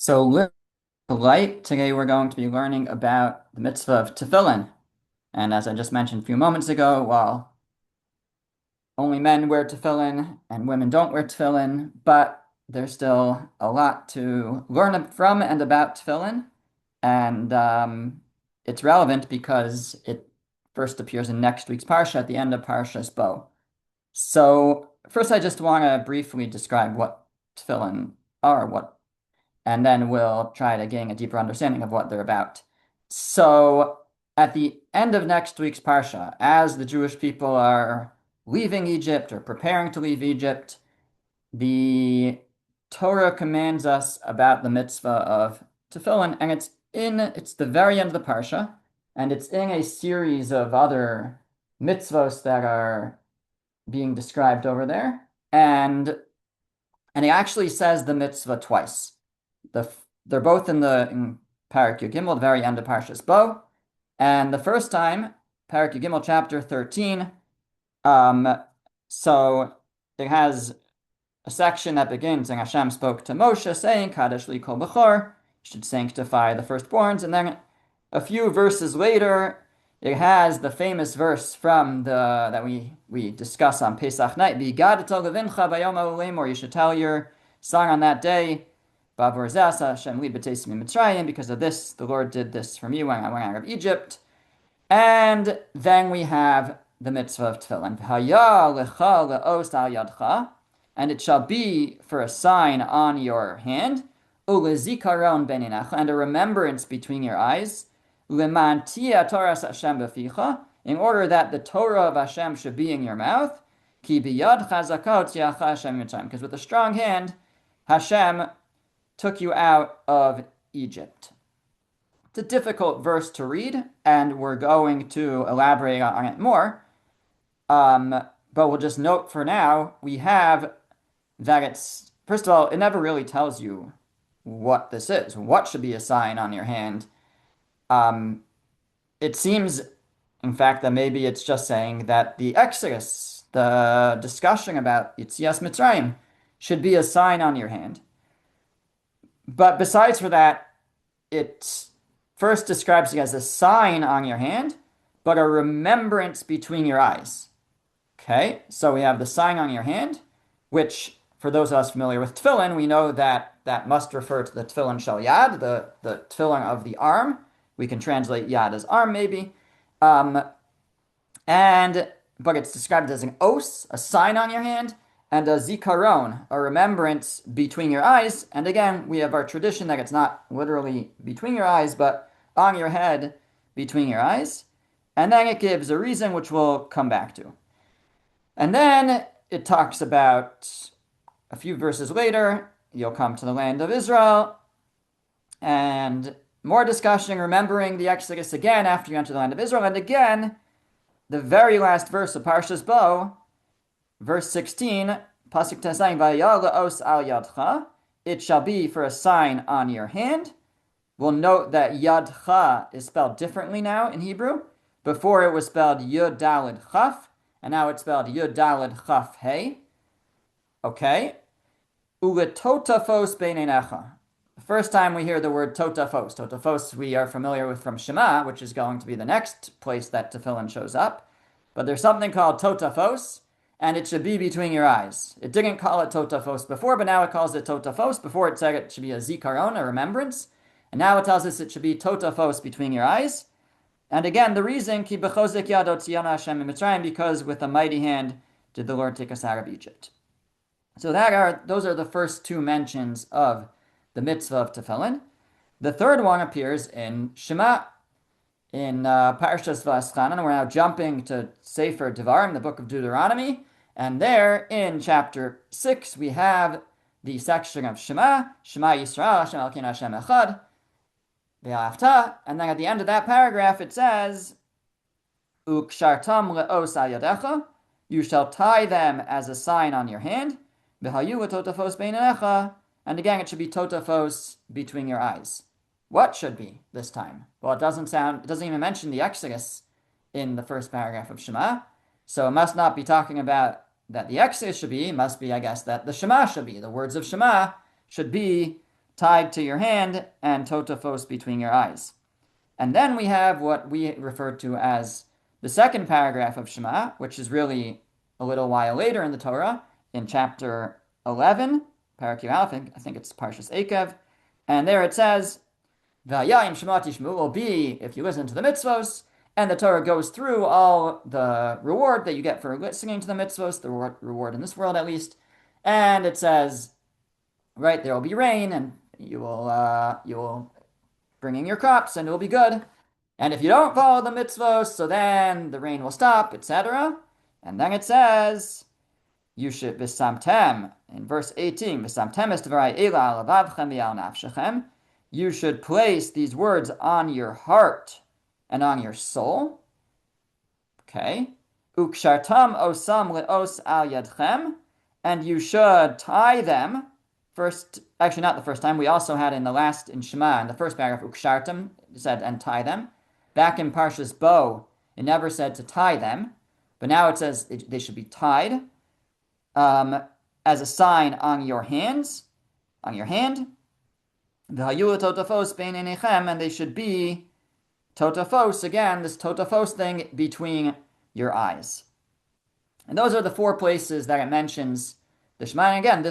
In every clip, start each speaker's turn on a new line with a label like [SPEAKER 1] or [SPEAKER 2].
[SPEAKER 1] So, light, today we're going to be learning about the mitzvah of tefillin. And as I just mentioned a few moments ago, while only men wear tefillin and women don't wear tefillin, but there's still a lot to learn from and about tefillin. And it's relevant because it first appears in next week's parsha at the end of Parshas Bo. So, first, I just want to briefly describe what tefillin are, and then we'll try to gain a deeper understanding of what they're about. So, at the end of next week's Parsha, as the Jewish people are leaving Egypt or preparing to leave Egypt, the Torah commands us about the mitzvah of tefillin, and it's the very end of the Parsha, and it's in a series of other mitzvos that are being described over there, and it actually says the mitzvah twice. They're both in Parak Yud-Gimel, the very end of Parshas Bo. And the first time, Parak Yud-Gimel, chapter 13, so it has a section that begins, and Hashem spoke to Moshe, saying, Kadesh li kol bechor, you should sanctify the firstborns. And then a few verses later, it has the famous verse from that we discuss on Pesach night, V'yigadeto levincha bayom ha'olem, or you should tell your son on that day, because of this, the Lord did this for me when I went out of Egypt. And then we have the mitzvah of tefillin. And it shall be for a sign on your hand, and a remembrance between your eyes, in order that the Torah of Hashem should be in your mouth, because with a strong hand, Hashem took you out of Egypt. It's a difficult verse to read, and we're going to elaborate on it more. But we'll just note for now, we have that it's, first of all, it never really tells you what this is. What should be a sign on your hand? It seems, in fact, that maybe it's just saying that the Exodus, the discussion about Yetzias Mitzrayim, should be a sign on your hand. But besides for that, it first describes it as a sign on your hand, but a remembrance between your eyes. Okay, so we have the sign on your hand, which, for those of us familiar with tefillin, we know that that must refer to the tefillin shel yad, the tefillin of the arm. We can translate yad as arm, maybe. But it's described as an os, a sign on your hand, and a zikaron, a remembrance between your eyes. And again, we have our tradition that it's not literally between your eyes, but on your head between your eyes. And then it gives a reason, which we'll come back to. And then it talks about, a few verses later, you'll come to the land of Israel, and more discussion, remembering the Exodus again after you enter the land of Israel. And again, the very last verse of Parshas Bo, verse 16, Pasuk Tesayim, Vayal le'os al yadcha, it shall be for a sign on your hand. We'll note that yadcha is spelled differently now in Hebrew. Before it was spelled Yud Daled Chaf, and now it's spelled Yud Daled Chaf Hey. Okay. Uletotafos beinenecha. The first time we hear the word totafos. Totafos we are familiar with from Shema, which is going to be the next place that tefillin shows up. But there's something called totafos, and it should be between your eyes. It didn't call it totafos before, but now it calls it totafos. Before it said it should be a zikaron, a remembrance. And now it tells us it should be totafos between your eyes. And again, the reason, ki b'chozek yado tziyana Hashem mitzrayim, because with a mighty hand did the Lord take us out of Egypt. So those are the first two mentions of the mitzvah of tefillin. The third one appears in Shema, in Parshas V'aschanan. We're now jumping to Sefer Devarim, the book of Deuteronomy, and there in chapter 6 we have the section of Shema, Shema Yisrael, Hashem Elokeinu Hashem Echad, Ve'ahavta, and then at the end of that paragraph it says, Ukshartam le'os al yadecha, you shall tie them as a sign on your hand, V'hayu totafos beinenecha, and again it should be totafos between your eyes. What should be this time? Well, it doesn't even mention the Exodus in the first paragraph of Shema, so it must not be talking about that the Exodus should be, it must be, I guess, that the Shema should be, the words of Shema should be tied to your hand, and totafos between your eyes. And then we have what we refer to as the second paragraph of Shema, which is really a little while later in the Torah, in chapter 11, Parak Yud, I think it's Parshas Ekev, and there it says, V'hayayim Shema Tishmu will be if you listen to the mitzvos, and the Torah goes through all the reward that you get for listening to the mitzvos, the reward in this world at least, and it says, right, there will be rain, and you will bring in your crops, and it will be good. And if you don't follow the mitzvos, so then the rain will stop, etc. And then it says, you should v'samtem in verse 18, v'samtem es dvarai ela al lavavchem v'al nafshechem. You should place these words on your heart and on your soul. Okay. Ukshartam osam leos al yadchem. And you should tie them. First, actually not the first time. We also had in Shema, in the first paragraph, ukshartam, it said, and tie them. Back in Parshas Bo, it never said to tie them. But now it says they should be tied as a sign on your hands, on your hand. V'hayu totafos bein einechem, and they should be totafos, again, this totafos thing between your eyes. And those are the four places that it mentions the Shema. And again,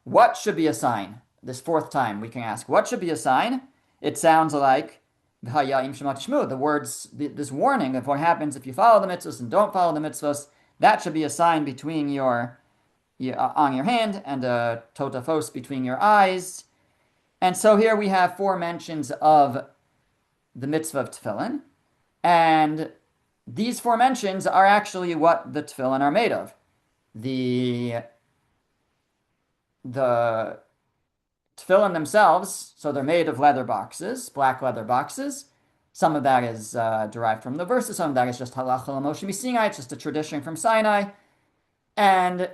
[SPEAKER 1] what should be a sign? This fourth time we can ask, what should be a sign? It sounds like V'hayayim Shema Tishmu, the words, this warning of what happens if you follow the mitzvahs and don't follow the mitzvahs. That should be a sign between on your hand, and a totafos between your eyes. And so here we have four mentions of the mitzvah of tefillin, and these four mentions are actually what the tefillin are made of. The tefillin themselves, so they're made of leather boxes, black leather boxes. Some of that is derived from the verses, some of that is just halacha l'Moshe miSinai, it's just a tradition from Sinai. And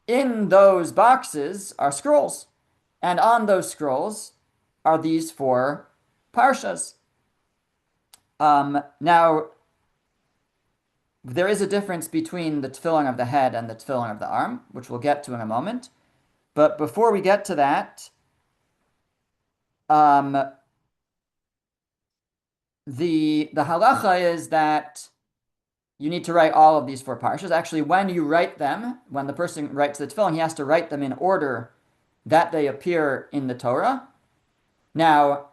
[SPEAKER 1] in those boxes are scrolls, and on those scrolls are these four parshas. Now, there is a difference between the tefillin of the head and the tefillin of the arm, which we'll get to in a moment. But before we get to that, the halacha is that you need to write all of these four parshas. Actually, when you write them, when the person writes the tefillin, he has to write them in order that they appear in the Torah. Now,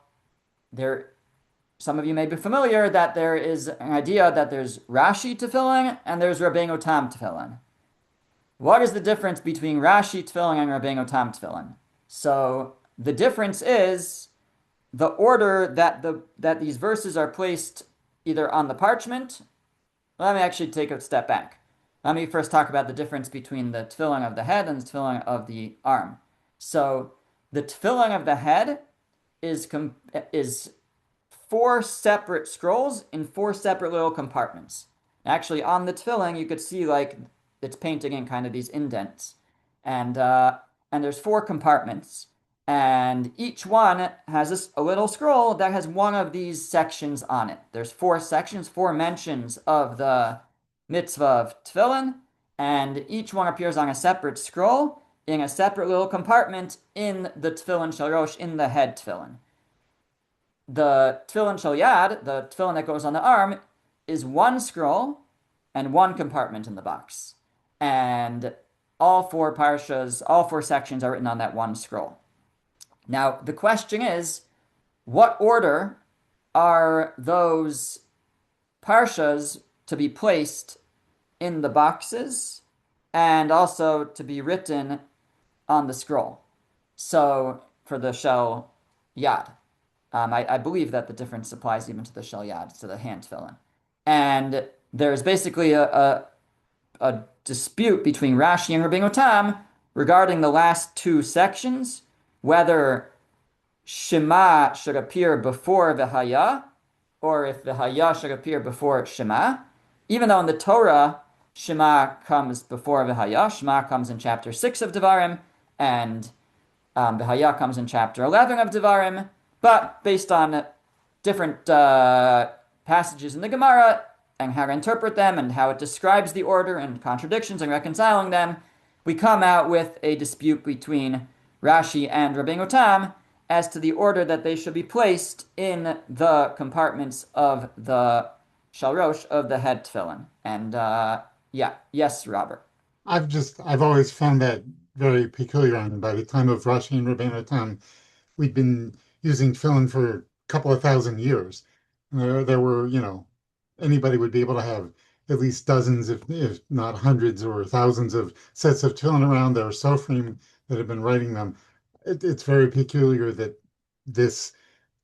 [SPEAKER 1] some of you may be familiar that there is an idea that there's Rashi tefillin and there's Rabbeinu Tam tefillin. What is the difference between Rashi tefillin and Rabbeinu Tam tefillin? So the difference is the order that these verses are placed either on the parchment. Let me actually take a step back. Let me first talk about the difference between the tefillin of the head and the tefillin of the arm. So the tefillin of the head is four separate scrolls in four separate little compartments. Actually, on the tefillin, you could see like it's painting in kind of these indents, and there's four compartments, and each one has a little scroll that has one of these sections on it. There's four sections, four mentions of the mitzvah of tefillin, and each one appears on a separate scroll in a separate little compartment in the tefillin shel rosh, in the head tefillin. The tefillin shel yad, the tefillin that goes on the arm, is one scroll and one compartment in the box. And all four parshas, all four sections are written on that one scroll. Now, the question is, what order are those parshas to be placed in the boxes and also to be written on the scroll? So, for the shel yad, I believe that the difference applies even to the shel yad, to the hand tefillin. And there's basically a dispute between Rashi and Rabbeinu Tam regarding the last two sections, whether Shema should appear before V'haya, or if V'haya should appear before Shema. Even though in the Torah, Shema comes before V'haya, Shema comes in chapter 6 of Devarim, and V'haya comes in chapter 11 of Devarim, but based on different passages in the Gemara, and how to interpret them, and how it describes the order and contradictions and reconciling them, we come out with a dispute between Rashi and Rabbeinu Tam, as to the order that they should be placed in the compartments of the shalrosh of the head tefillin. And yeah, yes, Robert.
[SPEAKER 2] I've always found that very peculiar. And by the time of Rashi and Rabbeinu Tam, we'd been using tefillin for a couple of thousand years. There were, anybody would be able to have at least dozens, if not hundreds or thousands of sets of tefillin around. There are sofrim that have been writing them. It's very peculiar that this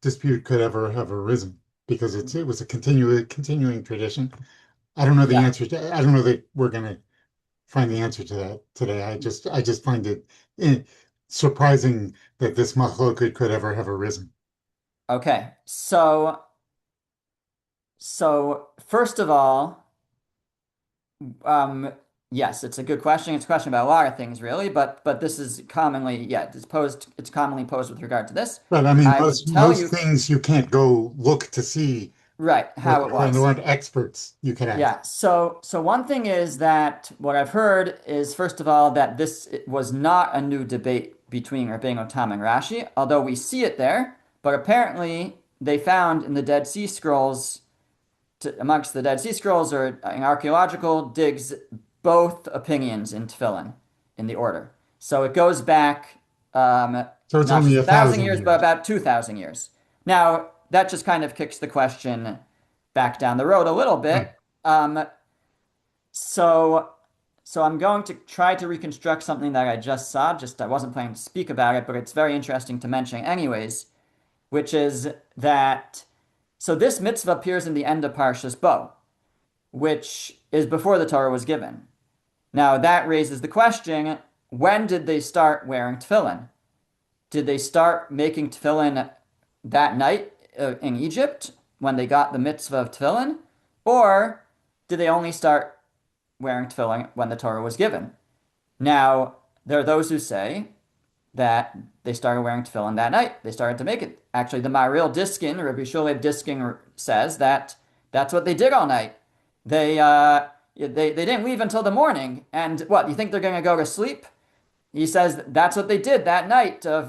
[SPEAKER 2] dispute could ever have arisen because it was a continuing tradition. I don't know the
[SPEAKER 1] Yeah.
[SPEAKER 2] answer to. I don't know that we're going to find the answer to that today. I just find it surprising that this machloket could ever have arisen.
[SPEAKER 1] Okay. So first of all, um, yes, it's a good question. It's a question about a lot of things, really, but this is commonly, yeah, it's commonly posed with regard to this.
[SPEAKER 2] But I mean,
[SPEAKER 1] I would tell
[SPEAKER 2] most
[SPEAKER 1] you,
[SPEAKER 2] things you can't go look to see.
[SPEAKER 1] right, how it
[SPEAKER 2] There
[SPEAKER 1] was.
[SPEAKER 2] weren't experts you could ask.
[SPEAKER 1] Yeah, so one thing is that what I've heard is first of all that this was not a new debate between Rabbeinu Tam and Rashi, although we see it there, but apparently they found in the Dead Sea Scrolls, amongst the Dead Sea Scrolls or in archaeological digs, both opinions in Tefillin in the order. So it goes back
[SPEAKER 2] So it's
[SPEAKER 1] not
[SPEAKER 2] only
[SPEAKER 1] just
[SPEAKER 2] a
[SPEAKER 1] 1,000 years,
[SPEAKER 2] thousand
[SPEAKER 1] but
[SPEAKER 2] years.
[SPEAKER 1] about 2,000 years. Now that just kind of kicks the question back down the road a little
[SPEAKER 2] Right.
[SPEAKER 1] bit. Um, so, so I'm going to try to reconstruct something that I just saw. Just I wasn't planning to speak about it, but it's very interesting to mention anyways, which is that so this mitzvah appears in the end of Parshas Bo, which is before the Torah was given. Now that raises the question, when did they start wearing tefillin? Did they start making tefillin that night in Egypt when they got the mitzvah of tefillin? Or did they only start wearing tefillin when the Torah was given? Now, there are those who say that they started wearing tefillin that night. They started to make it. Actually, the Maharil Diskin, Rabbi Shuleb Diskin, says that that's what they did all night. They didn't leave until the morning. And what, you think they're going to go to sleep? He says that's what they did that night of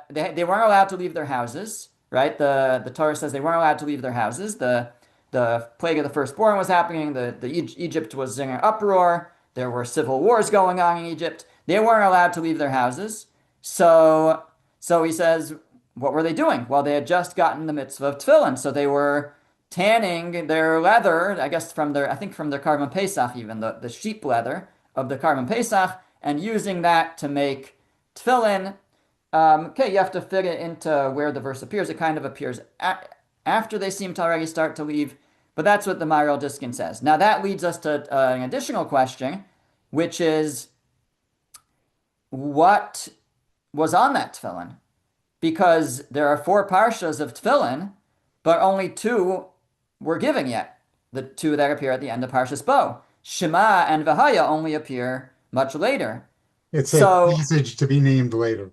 [SPEAKER 1] they weren't allowed to leave their houses, right? The Torah says they weren't allowed to leave their houses. The plague of the firstborn was happening. The Egypt was in an uproar. There were civil wars going on in Egypt. They weren't allowed to leave their houses. So he says, what were they doing? Well, they had just gotten the mitzvah of tefillin, so they were tanning their leather, I guess I think from their Karban Pesach even, the sheep leather of the Karban Pesach, and using that to make tefillin. Okay, you have to fit it into where the verse appears. It kind of appears after they seem to already start to leave, but that's what the Maharil Diskin says. Now that leads us to an additional question, which is what was on that tefillin? Because there are four parshas of tefillin, but only two were given yet. The two that appear at the end of Parshas Bo. Shema and Vahaya only appear much later.
[SPEAKER 2] It's a
[SPEAKER 1] So,
[SPEAKER 2] passage to be named later.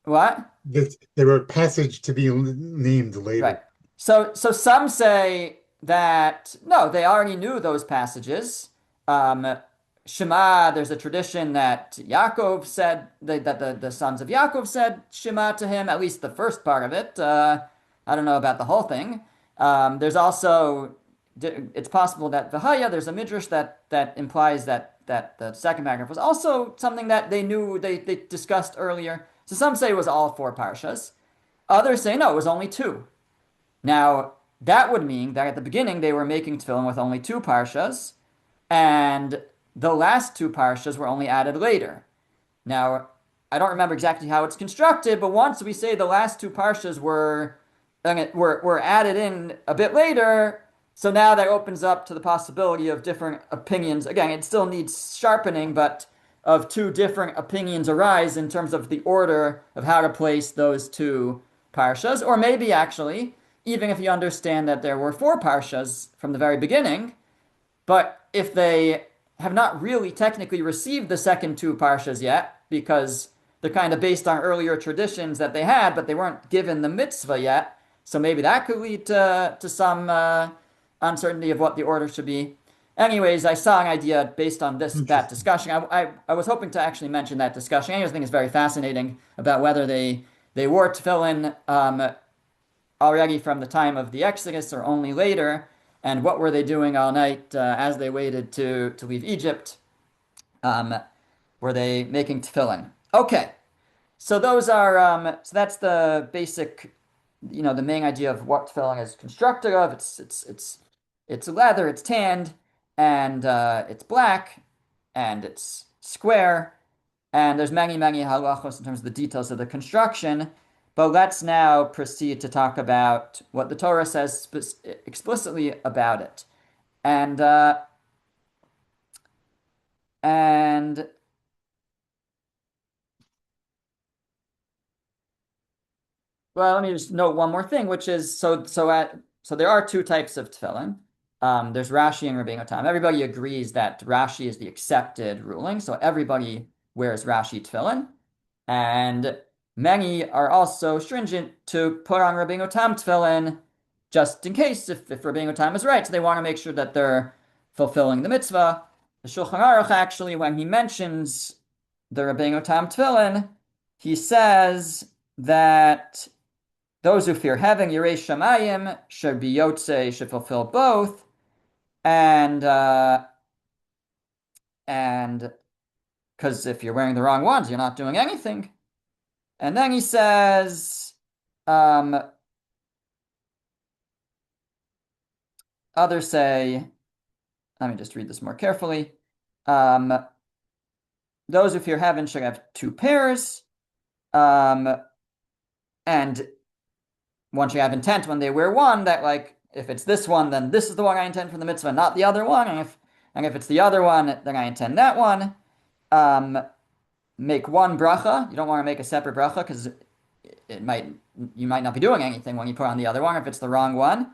[SPEAKER 1] what?
[SPEAKER 2] They were a passage to be named
[SPEAKER 1] Right.
[SPEAKER 2] later.
[SPEAKER 1] So some say that no, they already knew those passages. Um, Shema, there's a tradition that Yaakov said that the sons of Yaakov said Shema to him, at least the first part of it. I don't know about the whole thing. There's also it's possible that Vahaya, there's a midrash that implies that the second paragraph was also something that they knew they discussed earlier. So some say it was all four parshas. Others say no, it was only two. Now, that would mean that at the beginning they were making tefillin with only two parshas, and the last two parshas were only added later. Now, I don't remember exactly how it's constructed, but once we say the last two parshas were added in a bit later, so now that opens up to the possibility of different opinions. Again, it still needs sharpening, but of two different opinions arise in terms of the order of how to place those two parshas, or maybe actually, even if you understand that there were four parshas from the very beginning, but if they have not really technically received the second two parshas yet, because they're kind of based on earlier traditions that they had, but they weren't given the mitzvah yet, so maybe that could lead to some uncertainty of what the order should be. Anyways, I saw an idea based on that
[SPEAKER 2] Interesting.
[SPEAKER 1] discussion. I was hoping to actually mention that discussion. I just think it's very fascinating about whether they they wore tefillin already from the time of the Exodus or only later. And what were they doing all night as they waited to leave Egypt? Um, were they making tefillin? Okay, so those are so that's the basic, the main idea of what tefillin is constructed of. It's leather, it's tanned, and it's black, and it's square, and there's many, many halachos in terms of the details of the construction. But let's now proceed to talk about what the Torah says explicitly about it. And and well, let me just note one more thing, which is so there are two types of tefillin. There's Rashi and Rabbeinu Tam. Everybody agrees that Rashi is the accepted ruling, so everybody wears Rashi tefillin. And many are also stringent to put on Rabbeinu Tam tefillin just in case if Rabbeinu Tam is right. So they want to make sure that they're fulfilling the mitzvah. The Shulchan Aruch actually, when he mentions the Rabbeinu Tam tefillin, he says that those who fear heaven, Yirei Shamayim, should be Yotze, should fulfill both, and and because if you're wearing the wrong ones, you're not doing anything. And then he says, um, others say, let me just read this more carefully. Those who fear heaven should have two pairs, and one should have intent when they wear one that like if it's this one, then this is the one I intend for the mitzvah, not the other one. And if it's the other one, then I intend that one. Make one bracha. You don't want to make a separate bracha because you might not be doing anything when you put on the other one if it's the wrong one.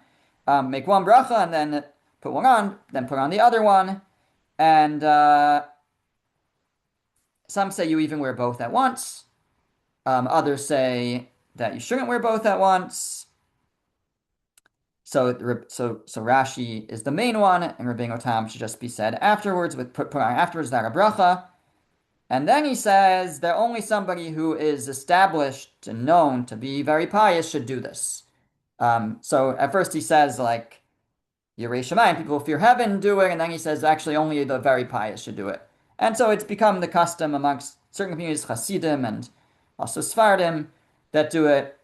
[SPEAKER 1] Make one bracha and then put one on, then put on the other one. And some say you even wear both at once. Others say that you shouldn't wear both at once. So Rashi is the main one, and Rabbeinu Tam should just be said afterwards with put on afterwards that a bracha. And then he says that only somebody who is established and known to be very pious should do this. So at first he says like Yirei Shamayim, people who fear heaven do it, and then he says actually only the very pious should do it. And so it's become the custom amongst certain communities, Hasidim and also Sfardim, that do it.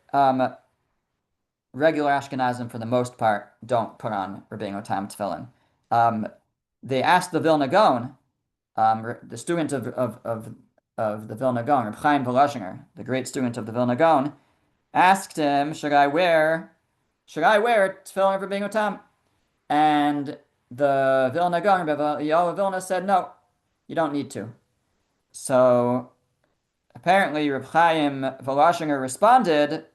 [SPEAKER 1] Regular Ashkenazim, for the most part, don't put on Rabbeinu Tam tefillin. They asked the Vilna Gaon, the student of the Vilna Gaon, Reb Chaim Volozhinger, the great student of the Vilna Gaon, asked him, should I wear tefillin of Rabbeinu Tam? And the Vilna Gaon, Yoel Vilna, said, no, you don't need to. So apparently Reb Chaim Volozhinger responded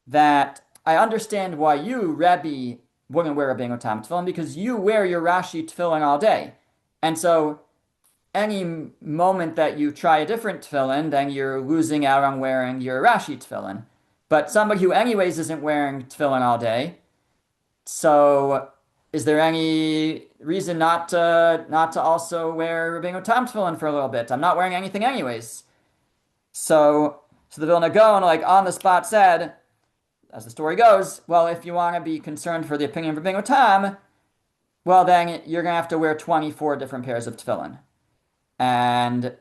[SPEAKER 1] that I understand why you, Rebbe, wouldn't wear a Rabbeinu Tam tefillin because you wear your Rashi tefillin all day. And so any moment that you try a different tefillin, then you're losing out on wearing your Rashi tefillin. But somebody who anyways isn't wearing tefillin all day, so is there any reason not to also wear Rabbeinu Tam tefillin for a little bit? I'm not wearing anything anyways. So the Vilna Gaon, like on the spot, said, as the story goes, well, if you want to be concerned for the opinion of Rabbeinu Tam, well, then you're going to have to wear 24 different pairs of tefillin. And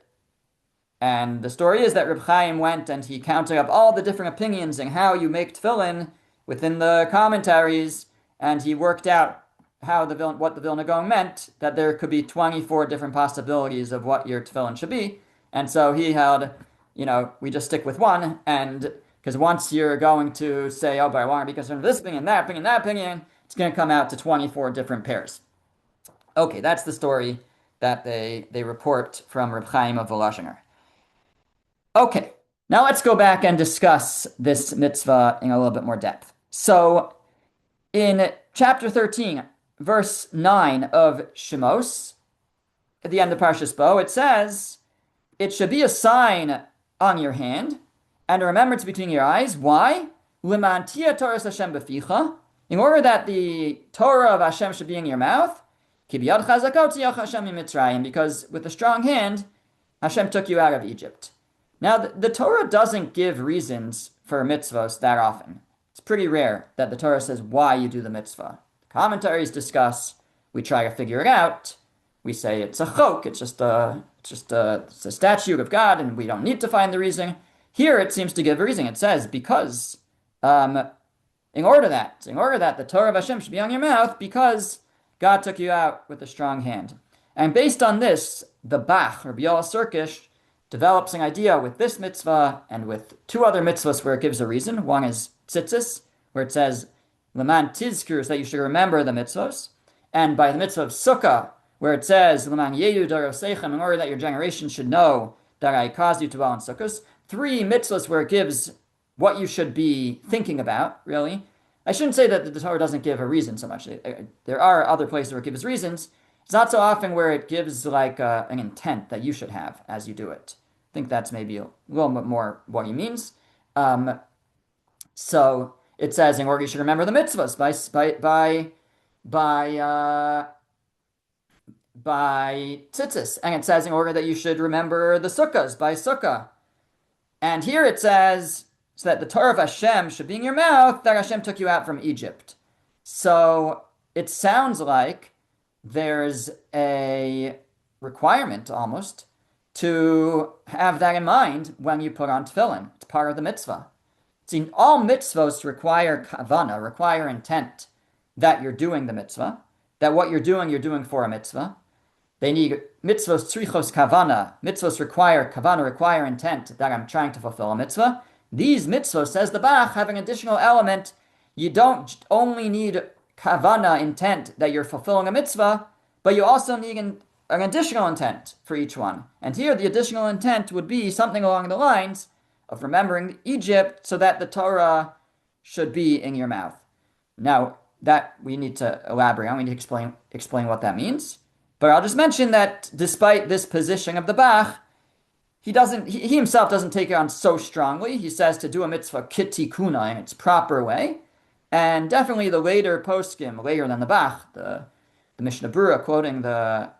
[SPEAKER 1] the story is that Reb Chaim went and he counted up all the different opinions and how you make tefillin within the commentaries, and he worked out what the Vilna Gaon meant, that there could be 24 different possibilities of what your tefillin should be. And so he held, we just stick with one, and because once you're going to say, oh, but I want to be concerned with this opinion, that opinion, that opinion, it's going to come out to 24 different pairs. Okay, that's the story that they report from Reb Chaim of Volozhinger. Okay, now let's go back and discuss this mitzvah in a little bit more depth. So in chapter 13, verse 9 of Shemos, at the end of Parshas Bo, it says, it should be a sign on your hand and a remembrance between your eyes. Why? Liman tia Torah Hashem beficha, in order that the Torah of Hashem should be in your mouth. Ki biyad chazakot tiyach Hashem miMitzrayim, because with a strong hand, Hashem took you out of Egypt. Now, the Torah doesn't give reasons for mitzvahs that often. It's pretty rare that the Torah says why you do the mitzvah. Commentaries discuss, we try to figure it out. We say it's a chok, it's a statute of God, and we don't need to find the reason. Here it seems to give a reason. It says because um, in order that the Torah of Hashem should be on your mouth, because God took you out with a strong hand. And based on this, the Bach, Rabbi Yoel Sirkish, develops an idea with this mitzvah and with two other mitzvahs where it gives a reason. One is tzitzis, where it says, Leman tizkir, is that you should remember the mitzvahs. And by the mitzvah of sukkah, where it says, Leman yedu daroseichem, in order that your generation should know that I caused you to dwell in sukkahs. Three mitzvahs where it gives what you should be thinking about, really. I shouldn't say that the Torah doesn't give a reason so much. There are other places where it gives reasons. It's not so often where it gives like an intent that you should have as you do it. I think that's maybe a little bit more what he means. Um, so it says in order you should remember the mitzvahs by tzitzis, and it says in order that you should remember the sukkahs by sukkah. And here it says, so that the Torah of Hashem should be in your mouth, that Hashem took you out from Egypt. So it sounds like there's a requirement almost to have that in mind when you put on tefillin. It's part of the mitzvah. See, all mitzvahs require kavana, require intent that you're doing the mitzvah, that what you're doing for a mitzvah. They need mitzvos tzrichos kavana. Mitzvos require kavana, require intent that I'm trying to fulfill a mitzvah. These mitzvos, says the Bach, have an additional element. You don't only need kavana, intent that you're fulfilling a mitzvah, but you also need an additional intent for each one. And here the additional intent would be something along the lines of remembering Egypt so that the Torah should be in your mouth. Now, that we need to elaborate on. We need to explain what that means. But I'll just mention that despite this position of the Bach, he himself doesn't take it on so strongly. He says to do a mitzvah kitikuna in its proper way. And definitely the later poskim, later than the Bach, the Mishnah Berurah quoting the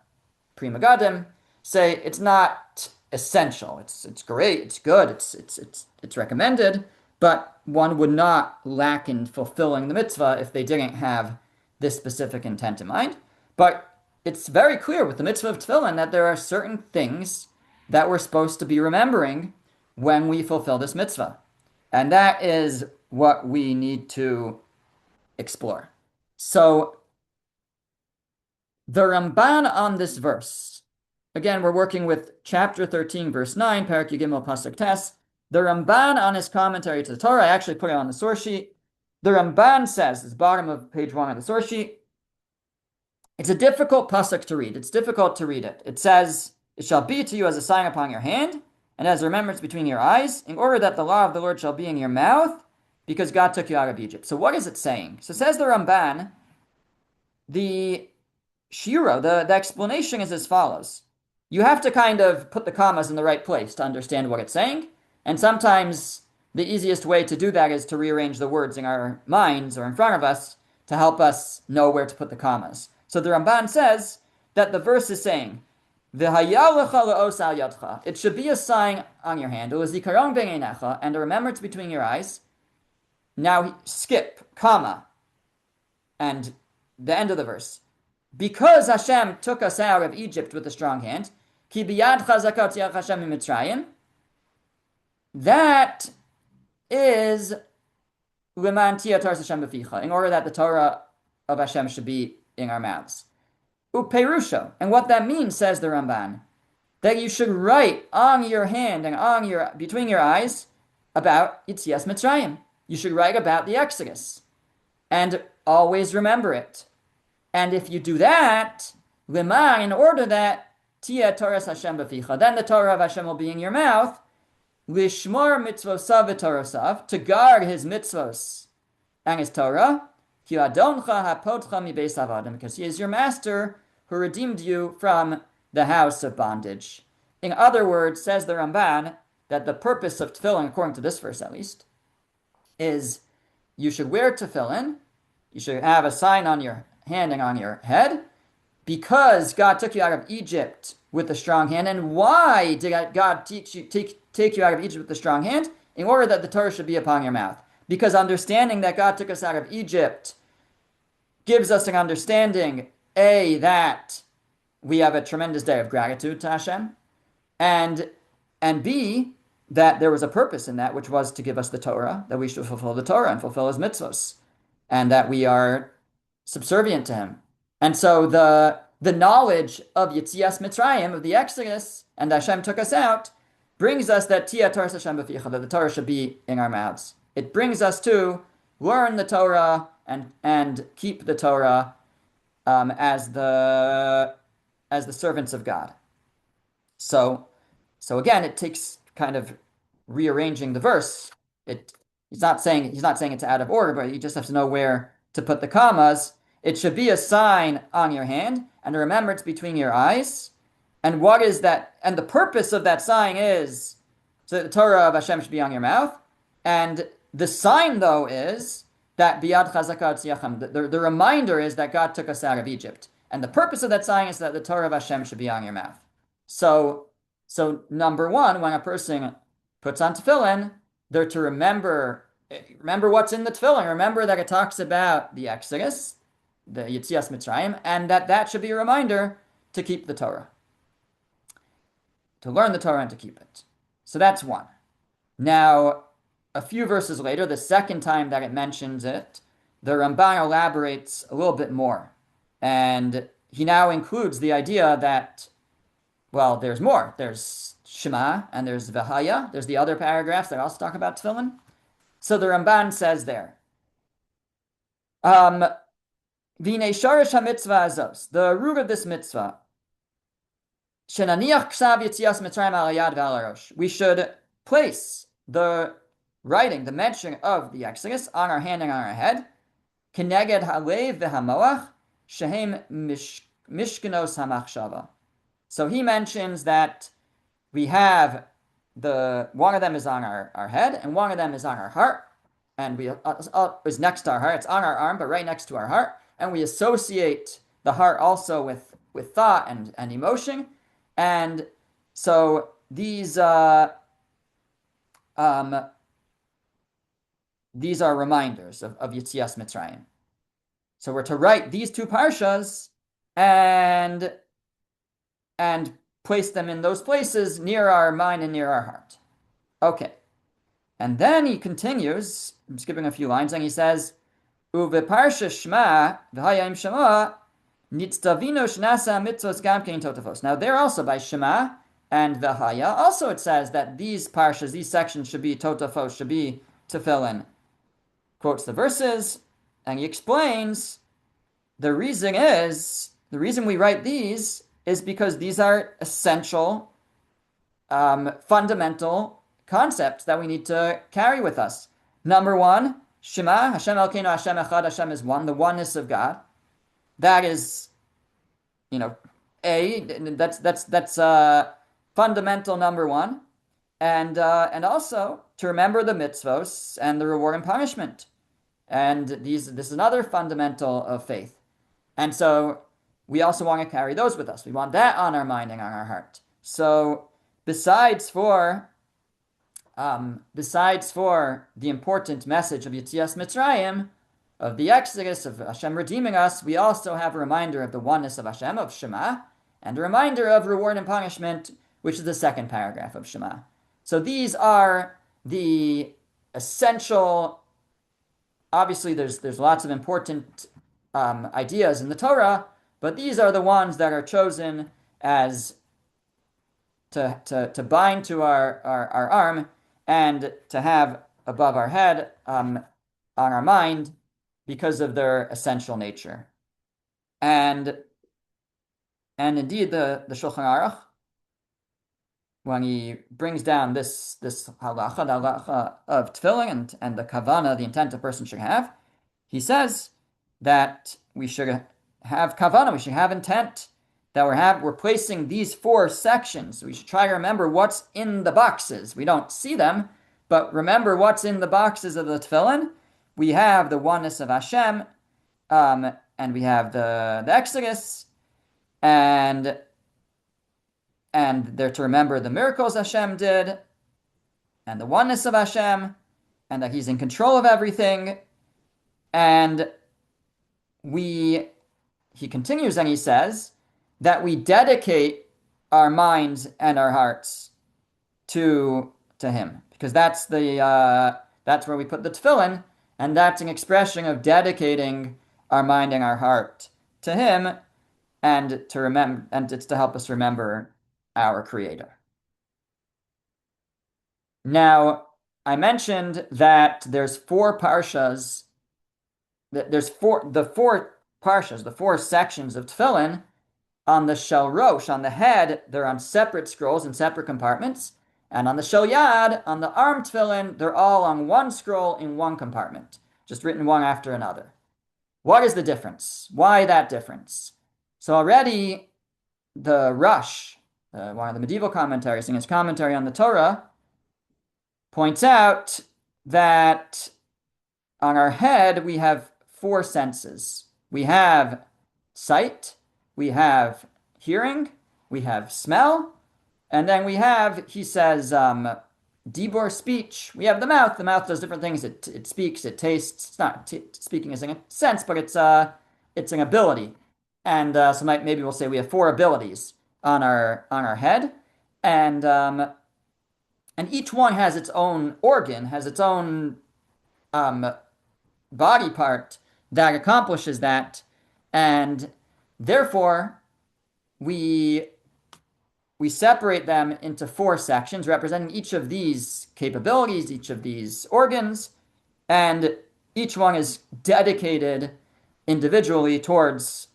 [SPEAKER 1] Pri Megadim, say it's not essential. It's great, it's good, it's recommended, but one would not lack in fulfilling the mitzvah if they didn't have this specific intent in mind. But it's very clear with the mitzvah of tefillin that there are certain things that we're supposed to be remembering when we fulfill this mitzvah. And that is what we need to explore. So the Ramban on this verse, again, we're working with chapter 13, verse 9, Parak Yigimel Pasuk Tes. The Ramban on his commentary to the Torah, I actually put it on the source sheet. The Ramban says, this bottom of page 1 of the source sheet, it's a difficult pasuk to read. It's difficult to read it. It says, it shall be to you as a sign upon your hand, and as a remembrance between your eyes, in order that the law of the Lord shall be in your mouth, because God took you out of Egypt. So what is it saying? So says the Ramban, the Shira, the explanation is as follows. You have to kind of put the commas in the right place to understand what it's saying, and sometimes the easiest way to do that is to rearrange the words in our minds or in front of us to help us know where to put the commas. So the Ramban says that the verse is saying, it should be a sign on your hand, and a remembrance between your eyes. Now skip, comma, and the end of the verse. Because Hashem took us out of Egypt with a strong hand, that is in order that the Torah of Hashem should be in our mouths. Uperusha, and what that means, says the Ramban, that you should write on your hand and between your eyes about Yitzias Mitzrayim. You should write about the Exodus, and always remember it. And if you do that, Liman, in order that Tia Toras Hashem B'ficha, then the Torah of Hashem will be in your mouth, Lishmor mitzvosav v'torosav, to guard his mitzvos and his Torah, because he is your master who redeemed you from the house of bondage. In other words, says the Ramban, that the purpose of tefillin, according to this verse at least, is you should wear tefillin, you should have a sign on your hand and on your head, because God took you out of Egypt with a strong hand. And why did God take you out of Egypt with a strong hand, in order that the Torah should be upon your mouth. Because understanding that God took us out of Egypt gives us an understanding, A, that we have a tremendous day of gratitude to Hashem, and and B, that there was a purpose in that, which was to give us the Torah, that we should fulfill the Torah and fulfill his mitzvos, and that we are subservient to him. And so the knowledge of Yetzias Mitzrayim, of the Exodus, and Hashem took us out, brings us that Tia Torah Hashem b'ficha, that the Torah should be in our mouths. It brings us to learn the Torah and keep the Torah as the servants of God. So again, it takes kind of rearranging the verse. He's not saying it's out of order, but you just have to know where to put the commas. It should be a sign on your hand and a remembrance between your eyes. And what is that? And the purpose of that sign is so that the Torah of Hashem should be on your mouth. And the sign, though, is that biyad chazaka tziyachem. The reminder is that God took us out of Egypt. And the purpose of that sign is that the Torah of Hashem should be on your mouth. So number one, when a person puts on tefillin, they're to remember what's in the tefillin. Remember that it talks about the Exodus, the Yetzias Mitzrayim, and that should be a reminder to keep the Torah, to learn the Torah and to keep it. So that's one. Now, a few verses later, the second time that it mentions it, the Ramban elaborates a little bit more, and he now includes the idea that, well, there's more. There's Shema and there's Vahaya. There's the other paragraphs that also talk about tefillin. So the Ramban says there, V'nei sharish ha-mitzvah azos, the root of this mitzvah, shenaniach ksav yetzias mitzrayim al yad v'al harosh. We should place the writing, the mention of the Exodus on our hand and on our head, keneged halev v'hamoach, shehem mishkenos hamachshava. So he mentions that we have one of them is on our head and one of them is on our heart, and we is next to our heart. It's on our arm, but right next to our heart, and we associate the heart also with thought and emotion, and so these are reminders of Yetzias Mitzrayim. So we're to write these two parshas and place them in those places near our mind and near our heart. Okay. And then he continues, I'm skipping a few lines, and he says, Uveparsha Shema, v'hayim Shema, nitztavino shnasa mitzvos gam kein totafos. Now there also by Shema and V'haya, also it says that these parshas, these sections should be totafos, should be tefillin. Quotes the verses, and he explains the reason we write these is because these are essential, fundamental concepts that we need to carry with us. Number one, Shema, Hashem Elokeinu, Hashem Echad, Hashem is one, the oneness of God. That is, that's fundamental number one, and also to remember the mitzvos and the reward and punishment, and this is another fundamental of faith, and so we also want to carry those with us. We want that on our mind and on our heart. So besides for the important message of Yetzias Mitzrayim, of the Exodus, of Hashem redeeming us, we also have a reminder of the oneness of Hashem, of Shema, and a reminder of reward and punishment, which is the second paragraph of Shema. So these are the essential, obviously there's lots of important ideas in the Torah, but these are the ones that are chosen as to bind to our arm and to have above our head on our mind because of their essential nature. And indeed the Shulchan Aruch, when he brings down this halacha, the halacha of tefillin and the kavana, the intent a person should have, he says that we should have kavana, we should have intent, that we're placing these four sections. We should try to remember what's in the boxes. We don't see them, but remember what's in the boxes of the tefillin. We have the oneness of Hashem, and we have the Exodus, and they're to remember the miracles Hashem did, and the oneness of Hashem, and that He's in control of everything. And we, he continues and he says that we dedicate our minds and our hearts to Him, because that's where we put the tefillin, and that's an expression of dedicating our mind and our heart to Him, and to remember, and it's to help us remember our Creator. Now, I mentioned that there's four parshas. There's four parshas, the four sections of tefillin on the shel rosh, on the head. They're on separate scrolls in separate compartments, and on the shel yad, on the arm tefillin, they're all on one scroll in one compartment, just written one after another. What is the difference? Why that difference? So already the Rush, one of the medieval commentaries, in his commentary on the Torah, points out that on our head we have four senses. We have sight, we have hearing, we have smell, and then we have, he says, dibur, speech. We have the mouth. The mouth does different things. It speaks, it tastes. It's not speaking as in a sense, but it's an ability. And so maybe we'll say we have four abilities on our head, and and each one has its own organ, has its own um, body part that accomplishes that, and therefore we we separate them into four sections representing each of these capabilities, each of these organs, and each one is dedicated individually towards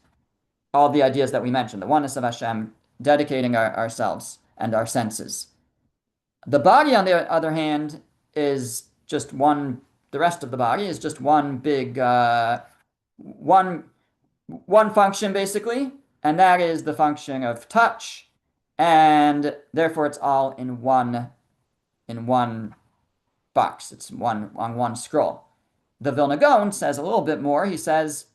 [SPEAKER 1] all the ideas that we mentioned, the oneness of Hashem, dedicating ourselves and our senses. The body, on the other hand, is just one, the rest of the body is just one big, one, one function basically, and that is the function of touch, and therefore it's all in one box. It's one on one scroll. The Vilna Gaon says a little bit more. He says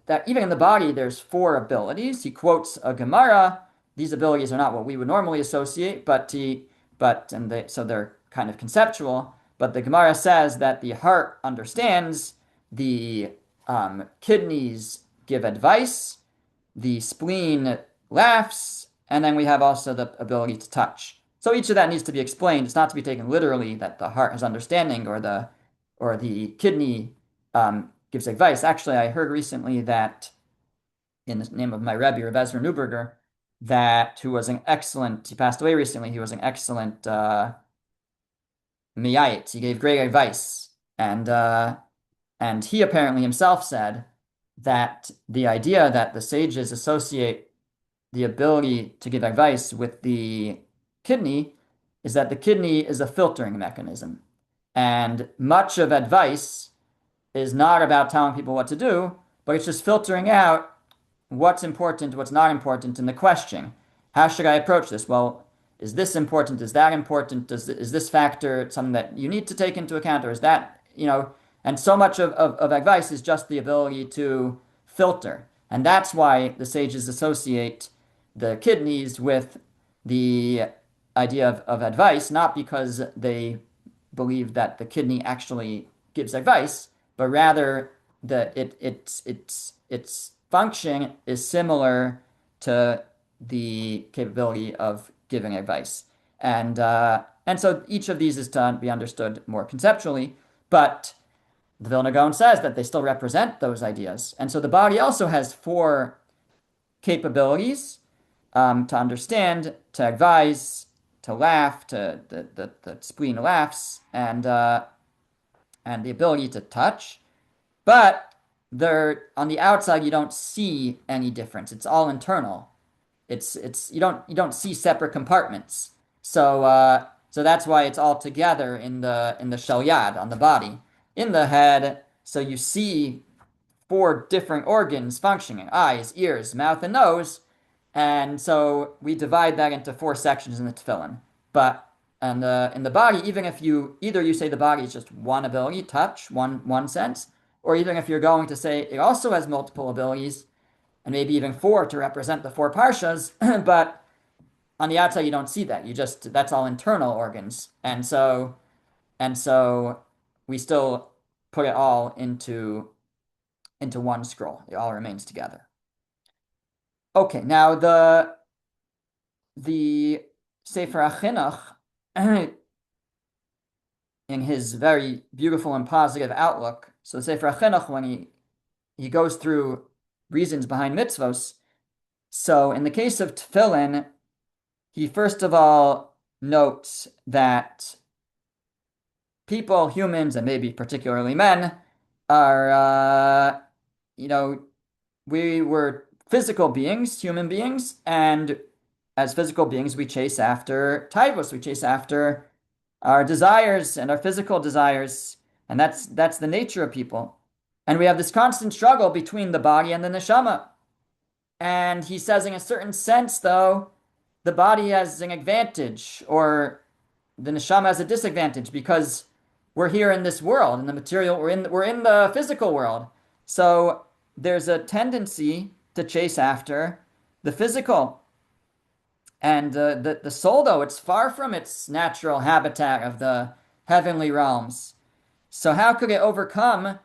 [SPEAKER 1] that even in the body there's four abilities. He quotes a Gemara. These abilities are not what we would normally associate, so they're kind of conceptual. But the Gemara says that the heart understands, the kidneys give advice, the spleen laughs, and then we have also the ability to touch. So each of that needs to be explained. It's not to be taken literally that the heart has understanding or the kidney gives advice. Actually, I heard recently that in the name of my Rebbe, Rav Ezra Neuberger, who was an excellent, he passed away recently, he was an excellent miyait. He gave great advice. And he apparently himself said that the idea that the sages associate the ability to give advice with the kidney is that the kidney is a filtering mechanism. And much of advice is not about telling people what to do, but it's just filtering out what's important, what's not important in the question. How should I approach this? Well, is this important? Is that important? Is this factor something that you need to take into account? Or is that, and so much of advice is just the ability to filter. And that's why the sages associate the kidneys with the idea of advice, not because they believe that the kidney actually gives advice, but rather that its function is similar to the capability of giving advice. And so each of these is to be understood more conceptually, but the Vilna Gaon says that they still represent those ideas. And so the body also has four capabilities, to understand, to advise, to laugh, the spleen laughs, and the ability to touch. But on the outside you don't see any difference. It's all internal. It's you don't see separate compartments. So that's why it's all together in the shel yad, on the body. In the head, so you see four different organs functioning: eyes, ears, mouth, and nose. And so we divide that into four sections in the tefillin. But in the body, even if you say the body is just one ability, touch, one sense, or even if you're going to say it also has multiple abilities, and maybe even four to represent the four parshas, but on the outside you don't see that. You just that's all internal organs. And so we still put it all into one scroll. It all remains together. Okay, now the Sefer HaChinuch, in his very beautiful and positive outlook. So the Sefer HaChinuch, when he goes through reasons behind mitzvos. So in the case of tefillin, he first of all notes that people, humans, and maybe particularly men, are, you know, we were physical beings, human beings, and as physical beings, we chase after taivos, we chase after our desires and our physical desires, and that's the nature of people. And we have this constant struggle between the body and the neshama. And he says, in a certain sense, though, the body has an advantage, or the neshama has a disadvantage because we're here in this world, in the material, we're in the physical world. So there's a tendency to chase after the physical. And the soul, though, it's far from its natural habitat of the heavenly realms. So how could it overcome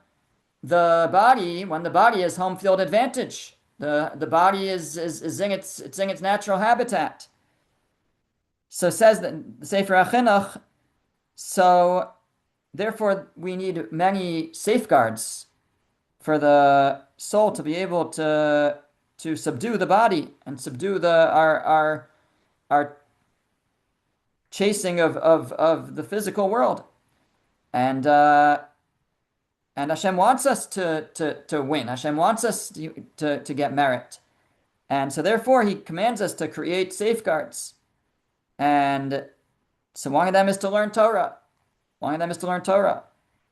[SPEAKER 1] the body when the body is home field advantage? The body is in its natural habitat. So says the Sefer HaChinuch. So therefore, we need many safeguards for the soul to be able to subdue the body and subdue our chasing of the physical world. And and Hashem wants us to win. Hashem wants us to get merit. And so therefore he commands us to create safeguards. And so one of them is to learn Torah. One of them is to learn Torah.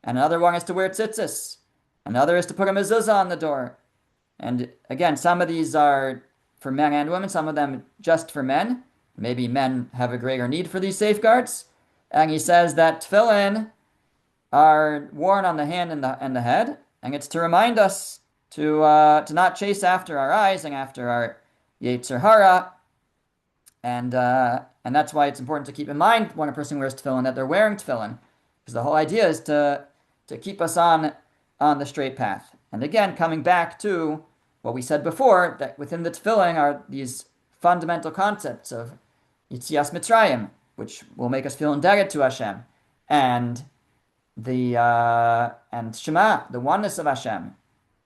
[SPEAKER 1] And another one is to wear tzitzis. Another is to put a mezuzah on the door. And again, some of these are for men and women, some of them just for men. Maybe men have a greater need for these safeguards. And he says that tefillin are worn on the hand and the head, and it's to remind us to not chase after our eyes and after our yetzer hara, and that's why it's important to keep in mind when a person wears tefillin that they're wearing tefillin, because the whole idea is to keep us on the straight path. And again, coming back to what we said before, that within the tefillin are these fundamental concepts of Yitzias Mitzrayim, which will make us feel indebted to Hashem, and and Shema, the oneness of Hashem,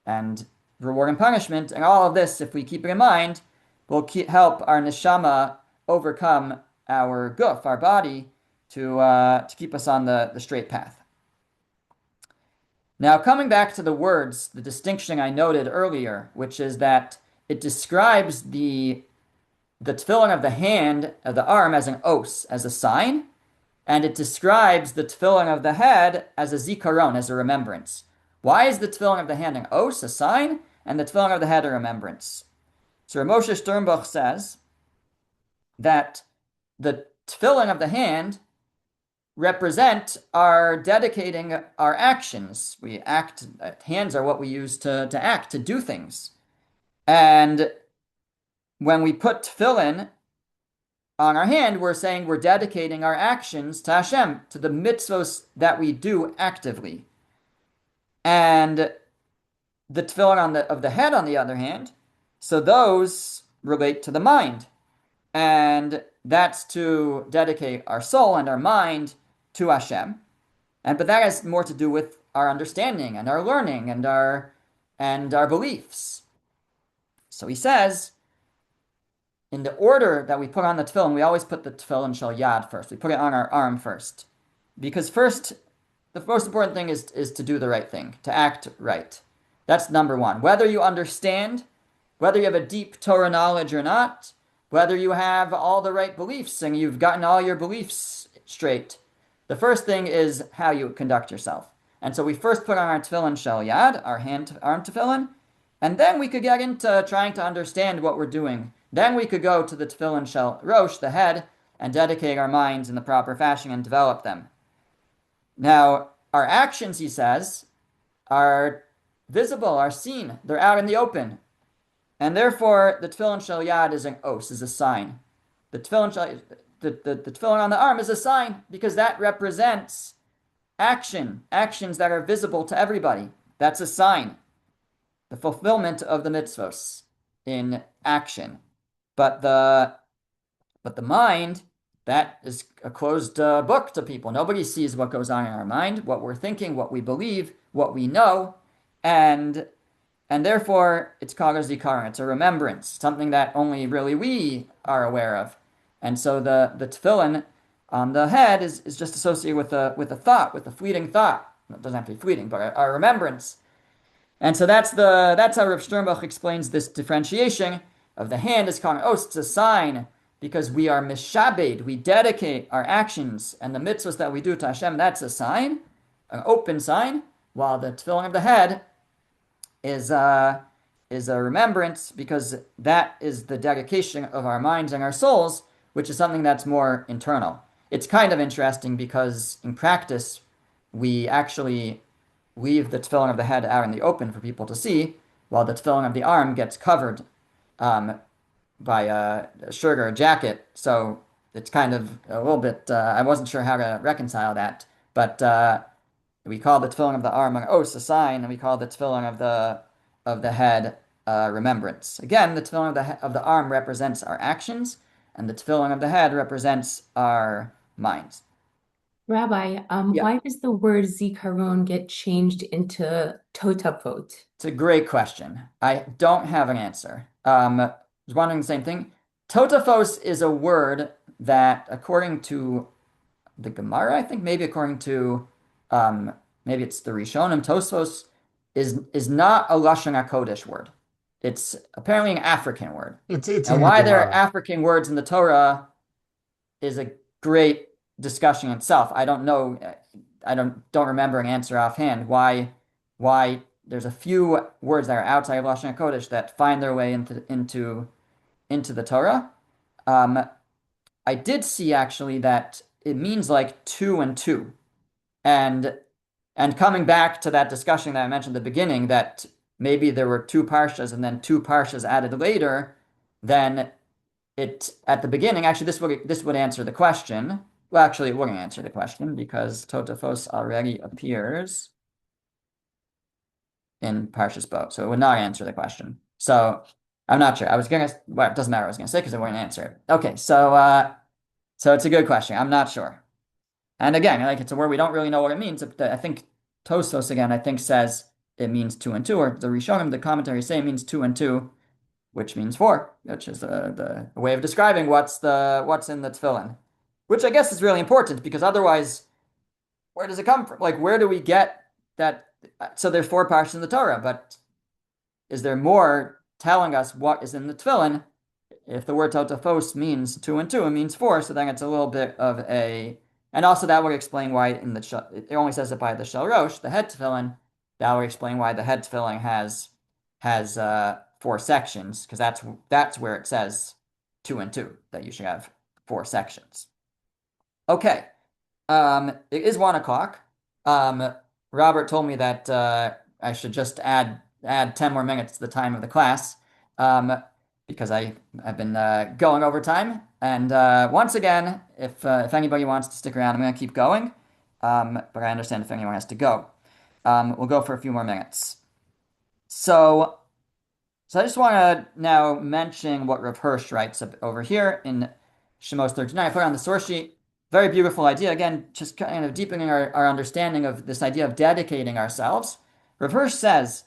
[SPEAKER 1] and reward and punishment, and all of this, if we keep it in mind, will help our neshama overcome our guf, our body, to keep us on the straight path. Now, coming back to the words, the distinction I noted earlier, which is that it describes the tefillin of the hand, of the arm, as an os, as a sign, and it describes the tefillin of the head as a zikaron, as a remembrance. Why is the tefillin of the hand an os, a sign, and the tefillin of the head a remembrance? So Rav Moshe Sternbuch says that the tefillin of the hand represent our dedicating our actions. We act, hands are what we use to act, to do things. And when we put tefillin on our hand, we're saying we're dedicating our actions to Hashem, to the mitzvos that we do actively. And the tefillin of the head, on the other hand, so those relate to the mind. And that's to dedicate our soul and our mind to Hashem. But that has more to do with our understanding and our learning and our beliefs. So he says, in the order that we put on the tefillin, we always put the tefillin shel yad first. We put it on our arm first. Because first, the most important thing is to do the right thing, to act right. That's number one. Whether you understand, whether you have a deep Torah knowledge or not, whether you have all the right beliefs and you've gotten all your beliefs straight, the first thing is how you conduct yourself. And so we first put on our tefillin shel yad, our arm tefillin, and then we could get into trying to understand what we're doing. Then we could go to the tefillin shel rosh, the head, and dedicate our minds in the proper fashion and develop them. Now, our actions, he says, are visible, are seen. They're out in the open. And therefore, the tefillin shel yad is an os, is a sign. The tefillin, the tefillin on the arm is a sign because that represents actions that are visible to everybody. That's a sign, the fulfillment of the mitzvos in action. But the mind, that is a closed book to people. Nobody sees what goes on in our mind, what we're thinking, what we believe, what we know, and and therefore it's called a zikaron. It's a remembrance, something that only really we are aware of. And so the tefillin on the head is just associated with a thought, with a fleeting thought. It doesn't have to be fleeting, but a remembrance. And so that's how Rav Sternbuch explains this differentiation of the hand is called oh, it's a sign because we are mishabed, we dedicate our actions and the mitzvahs that we do to Hashem. That's a sign, an open sign, while the tefillin of the head is a remembrance because that is the dedication of our minds and our souls, which is something that's more internal. It's kind of interesting because in practice we actually leave the tefillin of the head out in the open for people to see, while the tefillin of the arm gets covered um, by a shirt or a jacket. So it's kind of a little bit, I wasn't sure how to reconcile that, but we call the tefillin of the arm an os, a sign, and we call the tefillin of the head remembrance. Again, the tefillin of the arm represents our actions, and the tefillin of the head represents our minds.
[SPEAKER 3] Rabbi,
[SPEAKER 1] Yeah.
[SPEAKER 3] why does the word zikaron get changed into totafot?
[SPEAKER 1] It's a great question. I don't have an answer. I was wondering the same thing. Totophos is a word that, according to the Gemara, I think maybe according to maybe it's the Rishonim, Tosfos is not a Lashon HaKodesh word. It's apparently an African word.
[SPEAKER 2] It's
[SPEAKER 1] And
[SPEAKER 2] in the
[SPEAKER 1] why there are
[SPEAKER 2] Gemara.
[SPEAKER 1] African words in the Torah is a great discussion in itself. I don't know. I don't remember an answer offhand. Why there's a few words that are outside of Lashon HaKodesh that find their way into the Torah. Um, I did see actually that it means like two and two. And and coming back to that discussion that I mentioned at the beginning, that maybe there were two parshas and then two parshas added later, then it at the beginning, actually this would answer the question. Well, actually it wouldn't answer the question because Totophos already appears in Parshas Bo, so it would not answer the question. So I'm not sure. Well, it doesn't matter what I was gonna say because it wouldn't answer it. Okay, so it's a good question. I'm not sure. And again, like it's a word we don't really know what it means. I think Tosfos again, I think says it means two and two, or the Rishonim, the commentaries say it means two and two, which means four, which is the way of describing what's in the tefillin, which I guess is really important because otherwise, where does it come from? Like, where do we get that? So there's four parts in the Torah, but is there more telling us what is in the tefillin? If the word totophos means two and two, it means four, so then it's a little bit of a, and also that would explain why it only says it by the shel rosh, the head tefillin. That would explain why the head tefillin has four sections, because that's where it says two and two, that you should have four sections. Okay. It is 1 o'clock. Robert told me that I should just add 10 more minutes to the time of the class. Because I've been going over time. And once again, if anybody wants to stick around, I'm going to keep going. But I understand if anyone has to go. We'll go for a few more minutes. So I just want to now mention what Rav Hirsch writes over here in Shemos 39. I put it on the source sheet. Very beautiful idea. Again, just kind of deepening our understanding of this idea of dedicating ourselves. Rav Hirsch says,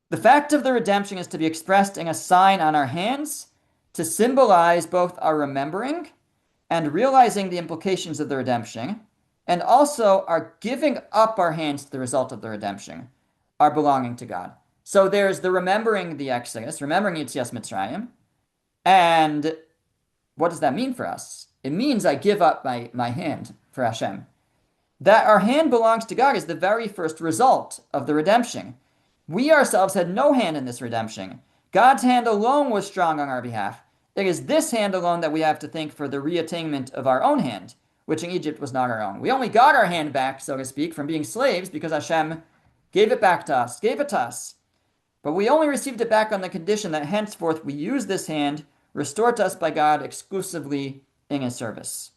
[SPEAKER 1] the fact of the redemption is to be expressed in a sign on our hands to symbolize both our remembering and realizing the implications of the redemption, and also our giving up our hands to the result of the redemption, our belonging to God. So there's the remembering the Exodus, remembering Yetzias Mitzrayim, and what does that mean for us? It means I give up my hand for Hashem. That our hand belongs to God is the very first result of the redemption. We ourselves had no hand in this redemption. God's hand alone was strong on our behalf. It is this hand alone that we have to thank for the reattainment of our own hand, which in Egypt was not our own. We only got our hand back, so to speak, from being slaves because Hashem gave it back to us, gave it to us. But we only received it back on the condition that henceforth we use this hand restored to us by God exclusively in his service.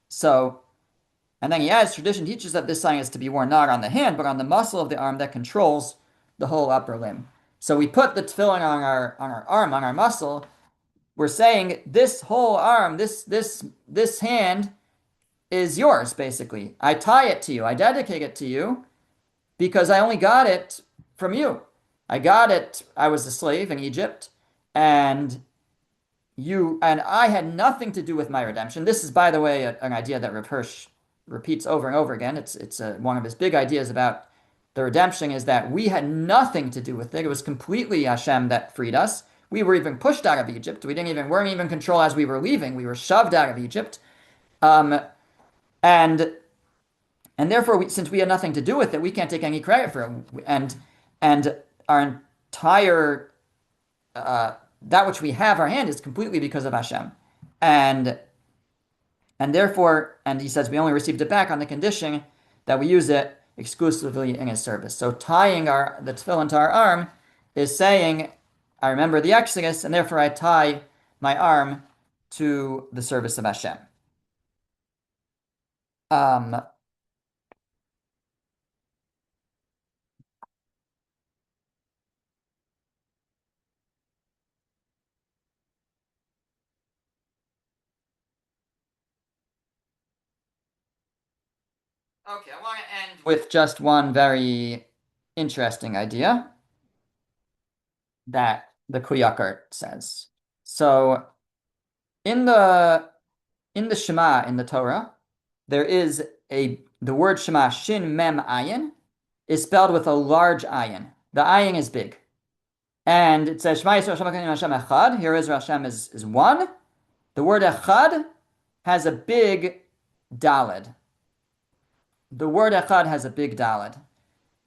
[SPEAKER 1] So, and then he adds, tradition teaches that this sign is to be worn not on the hand, but on the muscle of the arm that controls the whole upper limb. So we put the tefillin on our arm, on our muscle. We're saying this whole arm, this hand is yours, basically. I tie it to you. I dedicate it to you because I only got it from you. I got it. I was a slave in Egypt, and I had nothing to do with my redemption. This is, by the way, an idea that Rav Hirsch repeats over and over again. It's one of his big ideas about the redemption is that we had nothing to do with it. It was completely Hashem that freed us. We were even pushed out of Egypt. Weren't even in control as we were leaving. We were shoved out of Egypt. Um, and and therefore, since we had nothing to do with it, we can't take any credit for it. And our entire that which we have our hand is completely because of Hashem. And therefore, and he says we only received it back on the condition that we use it exclusively in his service. So tying the tefillin to our arm is saying, I remember the Exodus, and therefore I tie my arm to the service of Hashem. Okay, I want to end with just one very interesting idea that the Kuyakart says. So in the Shema in the Torah, there is the word Shema, Shin Mem Ayin, is spelled with a large ayin. The ayin is big. And it says Shema Yisrael Hashem Echad. Here Israel Hashem is one. The word Echad has a big daled. The word Echad has a big daled.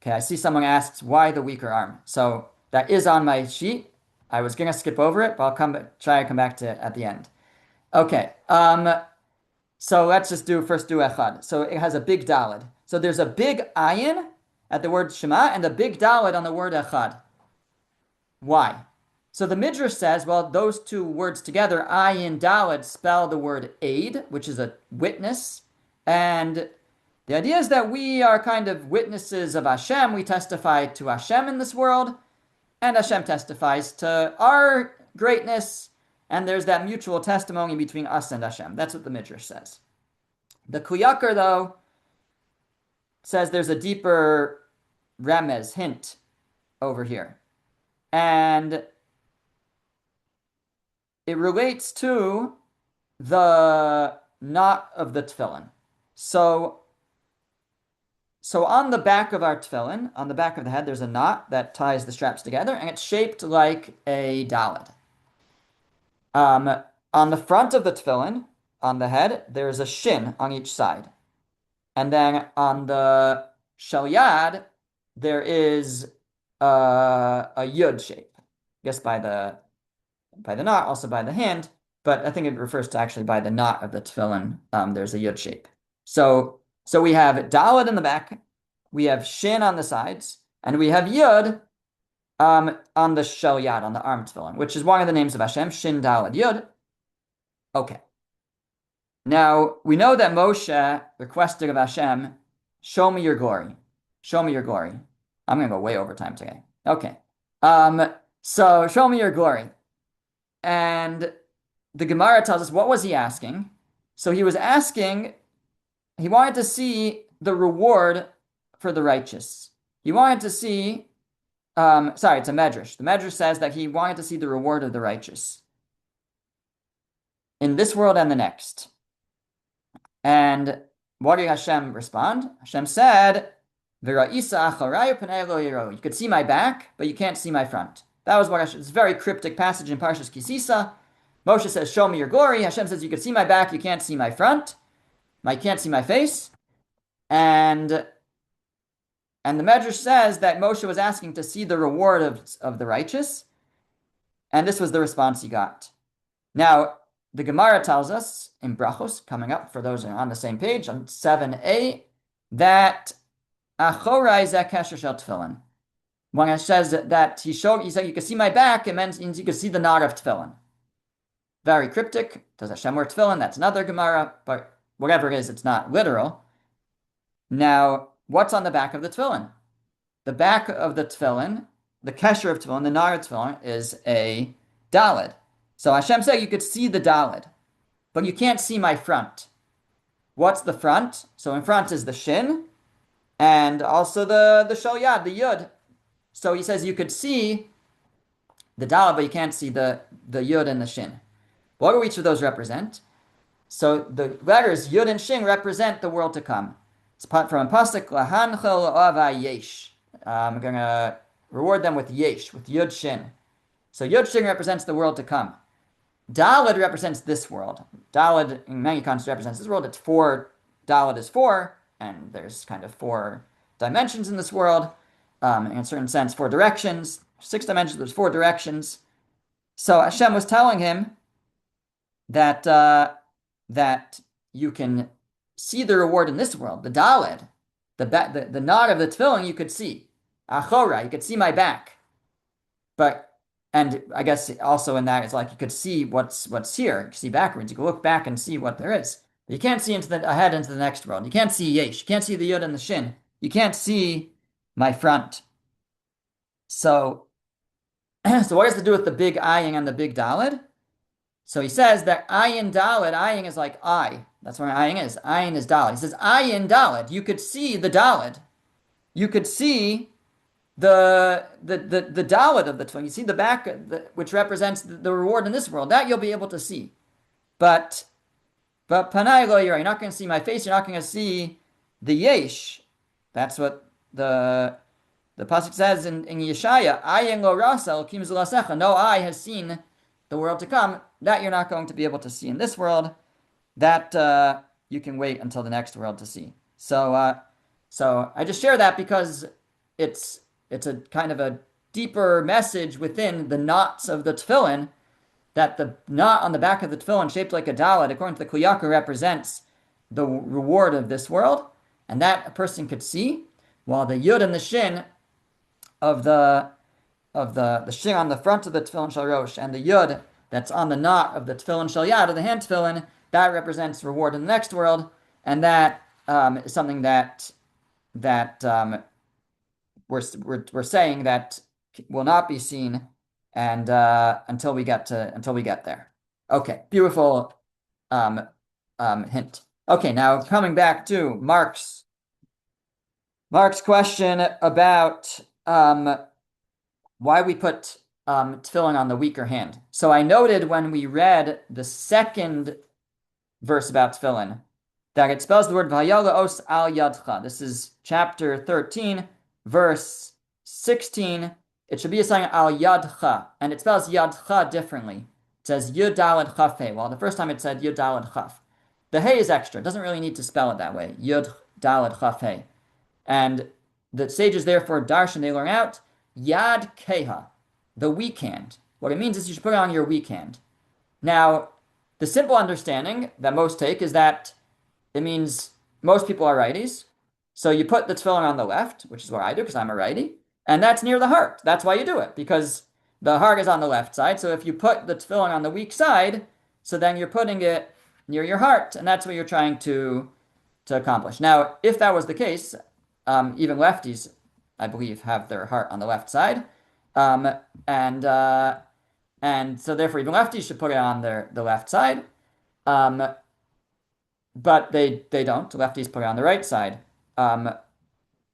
[SPEAKER 1] Okay, I see someone asks why the weaker arm. So that is on my sheet. I was gonna skip over it, but I'll try to come back to it at the end. Okay. So let's just first do Echad. So it has a big daled. So there's a big ayin at the word Shema and a big daled on the word Echad. Why? So the Midrash says, well, those two words together, ayin daled, spell the word aid, which is a witness. And the idea is that we are kind of witnesses of Hashem. We testify to Hashem in this world, and Hashem testifies to our greatness, and there's that mutual testimony between us and Hashem. That's what the Midrash says. The Kuyakar, though, says there's a deeper remez, hint, over here. And it relates to the knot of the tefillin. So on the back of our tefillin, on the back of the head, there's a knot that ties the straps together, and it's shaped like a daled. On the front of the tefillin, on the head, there's a shin on each side. And then on the shalyad, there is a yud shape. I guess by the knot, also by the hand, but I think it refers to actually by the knot of the tefillin. There's a yud shape. So we have daled in the back, we have shin on the sides, and we have yud on the shalyad, on the arm tefillin, which is one of the names of Hashem, Shin Daled Yud. Okay. Now, we know that Moshe requested of Hashem, show me your glory. Show me your glory. I'm going to go way over time today. Okay. So show me your glory. And the Gemara tells us, what was he asking? So he was asking, he wanted to see the reward for the righteous. He wanted to see, it's a Medrash. The Medrash says that he wanted to see the reward of the righteous in this world and the next. And what did Hashem respond? Hashem said, you could see my back, but you can't see my front. That was what Hashem, it's a very cryptic passage in Parshas Kisisa. Moshe says, show me your glory. Hashem says, you can see my back, you can't see my front. You can't see my face. And the Medrash says that Moshe was asking to see the reward of the righteous. And this was the response he got. Now, the Gemara tells us in Brachos, coming up for those who are on the same page, on 7a, that Achorai zeh kesher shel tefillin. When it says that he said you can see my back, it means you can see the knot of tefillin. Very cryptic. Does Hashem wear tefillin? That's another Gemara, but whatever it is, it's not literal. Now, what's on the back of the tefillin? The back of the tefillin, the kesher of tefillin, the nar of tefillin, is a dalid. So Hashem said you could see the dalid, but you can't see my front. What's the front? So in front is the shin, and also the shal yad, the yud. So he says you could see the dalid, but you can't see the yud and the shin. What do each of those represent? So the letters yud and shin represent the world to come. It's from a pasuk lahanchel ava yesh. I'm going to reward them with yesh, with yud shin. So yud shin represents the world to come. Dalid represents this world. Dalid in many contexts represents this world. It's four. Dalid is four, and there's kind of four dimensions in this world. In a certain sense, four directions. 6 dimensions. There's 4 directions. So Hashem was telling him that that you can see the reward in this world. The Dalid, the nod of the tefillin, you could see. Achora, you could see my back. And I guess also in that, it's like you could see what's here. You can see backwards. You can look back and see what there is. But you can't see ahead into the next world. You can't see yesh. You can't see the yud and the shin. You can't see my front. So, so what has to do with the big ayin and the big dalid? So he says that ayin dalid, ayin is like eye. That's where ayin is. Ayin is dalid. He says ayin dalid. You could see the dalid. You could see the dalid of the tefillin. You see the back, which represents the reward in this world. That you'll be able to see. But panai lo yirah. You're not going to see my face. You're not going to see the yesh. That's what the pasuk says in Yeshaya. Ayin lo rasa elokim zulasecha. No eye has seen the world to come. That you're not going to be able to see in this world. That you can wait until the next world to see. So I just share that because it's a kind of a deeper message within the knots of the tefillin, that the knot on the back of the tefillin, shaped like a dalet, according to the Kli Yakar, represents the reward of this world, and that a person could see, while the yud and the shin of the shin on the front of the tefillin shel rosh and the yud that's on the knot of the tefillin shel yad, of the hand tefillin, that represents reward in the next world, and that is something that we're saying that will not be seen and until we get there. Okay, beautiful hint. Okay, now coming back to Mark's question about why we put tefillin on the weaker hand. So I noted when we read the second verse about tefillin that it spells the word vayala os al yadcha. This is chapter 13, verse 16. It should be a sign al yadcha, and it spells yadcha differently. It says yud daled chaf hey, while the first time it said yud daled chaf. The hey is extra. It doesn't really need to spell it that way. Yud daled chaf hey. And the sages therefore darshan, they learn out yad keha, the weak hand. What it means is you should put it on your weak hand. Now, the simple understanding that most take is that it means most people are righties. So you put the tefillin on the left, which is what I do because I'm a righty, and that's near the heart. That's why you do it, because the heart is on the left side. So if you put the tefillin on the weak side, so then you're putting it near your heart, and that's what you're trying to accomplish. Now, if that was the case, even lefties, I believe, have their heart on the left side, and so therefore even lefties should put it on the left side, but they don't. Lefties put it on the right side. But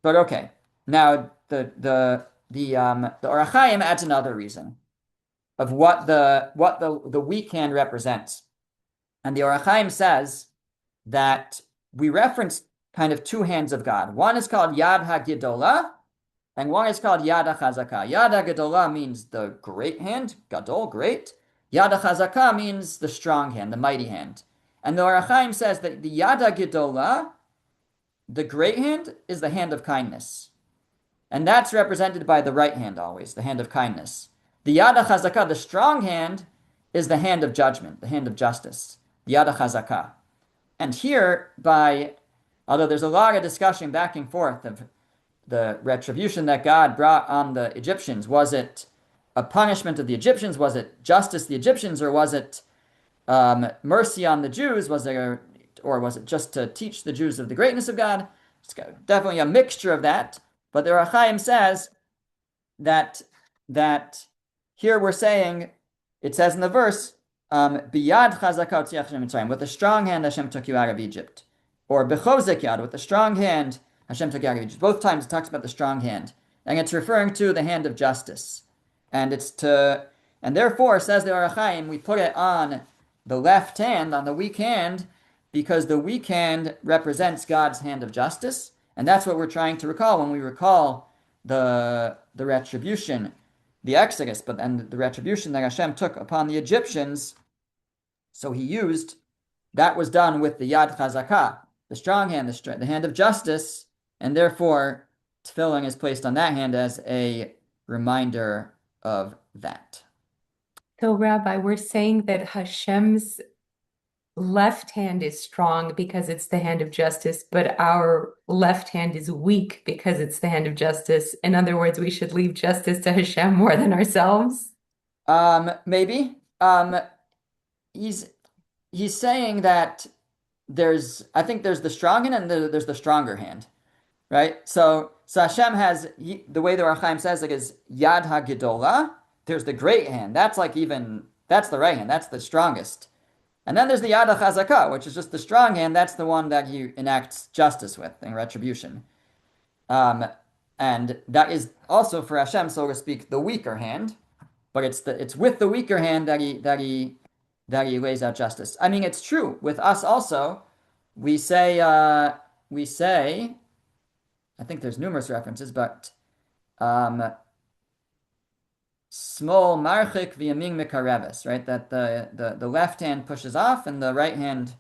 [SPEAKER 1] okay. Now the Orach Chaim adds another reason of what the weak hand represents, and the Orach Chaim says that we reference kind of 2 hands of God. One is called Yad HaGedolah, and one is called Yad HaChazakah. Yad HaGedolah means the great hand, Gadol, great. Yad HaChazakah means the strong hand, the mighty hand. And the Orach Chaim says that the Yad HaGedolah, the great hand, is the hand of kindness. And that's represented by the right hand always, the hand of kindness. The Yad HaChazakah, the strong hand, is the hand of judgment, the hand of justice. The Yad HaChazakah. And here, although there's a lot of discussion back and forth of the retribution that God brought on the Egyptians, was it a punishment of the Egyptians? Was it justice of the Egyptians? Or was it mercy on the Jews? Or was it just to teach the Jews of the greatness of God? It's definitely a mixture of that. But the Ohr HaChaim says that that here we're saying it says in the verse, "Biyad chazaka otziach Hashem Mitzrayim," with a strong hand Hashem took you out of Egypt, or bechozek yad, with a strong hand Hashem took you out of Egypt. Both times it talks about the strong hand, and it's referring to the hand of justice, and it's to and therefore says the Ohr HaChaim, we put it on the left hand, on the weak hand, because the weak hand represents God's hand of justice, and that's what we're trying to recall when we recall the retribution, the Exodus, but and the retribution that Hashem took upon the Egyptians. So he used that was done with the Yad Chazakah, the strong hand, the hand of justice, and therefore tefillin is placed on that hand as a reminder of that.
[SPEAKER 3] So, Rabbi, we're saying that Hashem's left hand is strong because it's the hand of justice, but our left hand is weak because it's the hand of justice. In other words, we should leave justice to Hashem more than ourselves.
[SPEAKER 1] Maybe. He's saying that I think there's the strong hand and there's the stronger hand, right? So Hashem has the way the Ohr HaChaim says it is Yad HaGedolah. There's the great hand. That's the right hand. That's the strongest. And then there's the Yad HaChazakah, which is just the strong hand. That's the one that he enacts justice with in retribution. And that is also for Hashem, so to speak, the weaker hand. But it's with the weaker hand that he lays out justice. I mean, it's true with us also. We say I think there's numerous references, but small marchik v'yamin mikareves, right? That the left hand pushes off and the right hand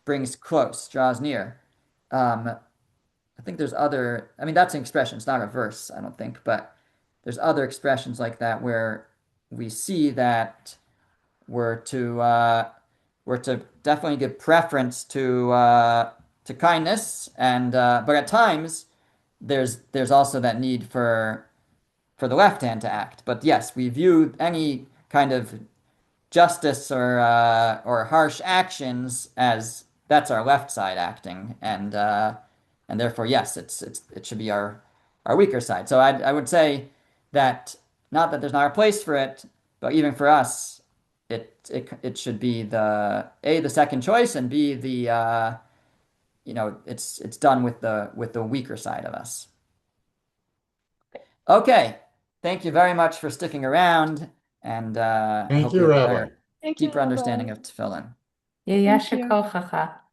[SPEAKER 1] brings close, draws near. I think there's other. I mean, that's an expression. It's not a verse, I don't think, but there's other expressions like that where we see that we're to definitely give preference to kindness, and but at times there's also that need for the left hand to act. But yes, we view any kind of justice or harsh actions as that's our left side acting, and therefore yes, it should be our weaker side. So I would say that not that there's not a place for it, but even for us, it should be the second choice, and B the it's done with the weaker side of us. Okay. Thank you very much for sticking around, and I
[SPEAKER 2] Thank
[SPEAKER 1] hope
[SPEAKER 2] you,
[SPEAKER 1] you have a
[SPEAKER 2] Rabbi.
[SPEAKER 1] better,
[SPEAKER 4] Thank you,
[SPEAKER 1] deeper understanding
[SPEAKER 4] Rabbi.
[SPEAKER 1] of tefillin.
[SPEAKER 3] Yeah,
[SPEAKER 4] Thank you.
[SPEAKER 3] Yasher Kol Chacha.